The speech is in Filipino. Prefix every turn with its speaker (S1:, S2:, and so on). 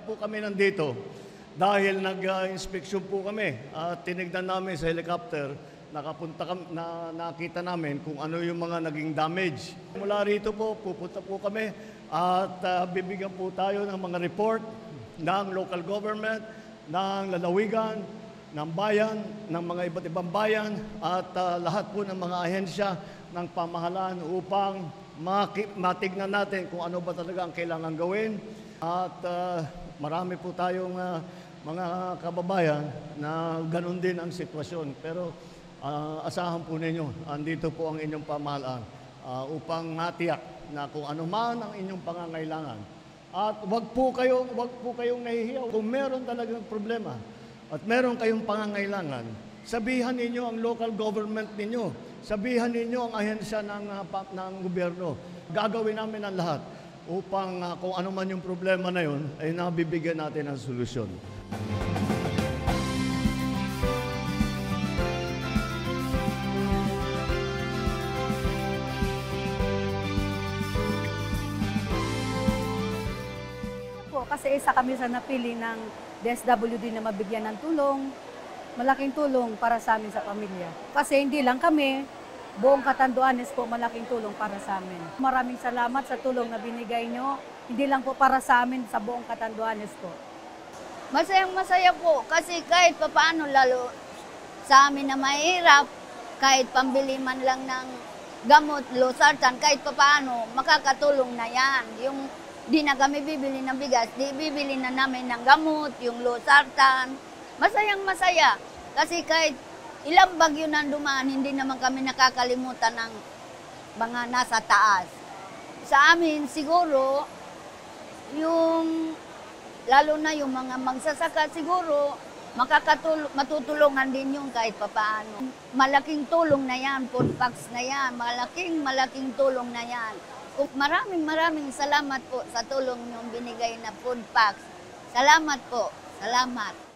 S1: Kaya po kami nandito dahil nag-inspeksyon po kami at tinignan namin sa helicopter, nakita namin kung ano yung mga naging damage. Mula rito po, pupunta po kami at bibigyan po tayo ng mga report ng local government, ng lalawigan, ng bayan, ng mga iba't ibang bayan at lahat po ng mga ahensya ng pamahalaan upang matignan natin kung ano ba talaga ang kailangan gawin. At marami po tayong mga kababayan na ganun din ang sitwasyon. Pero asahan po ninyo, andito po ang inyong pamahalaan upang matiyak na kung ano man ang inyong pangangailangan. At wag po kayong nahihiyaw. Kung meron talagang problema at meron kayong pangangailangan, sabihan ninyo ang local government ninyo. Sabihan ninyo ang ahensya ng gobyerno. Gagawin namin ang lahat upang kung ano man yung problema na yun, ay nabibigyan natin ng solusyon.
S2: Kasi isa kami sa napili ng DSWD na mabigyan ng tulong, malaking tulong para sa amin sa pamilya. Kasi hindi lang kami, buong Catanduanes po malaking tulong para sa amin. Maraming salamat sa tulong na binigay nyo, hindi lang po para sa amin, sa buong Catanduanes po.
S3: Masayang-masaya po kasi kahit papaano, lalo sa amin na mahirap, kahit pambili man lang ng gamot, losartan, kahit papaano, makakatulong na yan. Yung di na kami bibili ng bigas, di bibili na namin ng gamot, yung losartan. Masayang-masaya kasi kahit ilang bagyo na dumaan, hindi naman kami nakakalimutan ng mga nasa taas. Sa amin siguro, yung lalo na yung mga magsasaka siguro, matutulungan din yung kahit papaano. Malaking tulong na yan, food packs na yan, malaking tulong na yan. Maraming salamat po sa tulong yung binigay na food packs. Salamat po, salamat.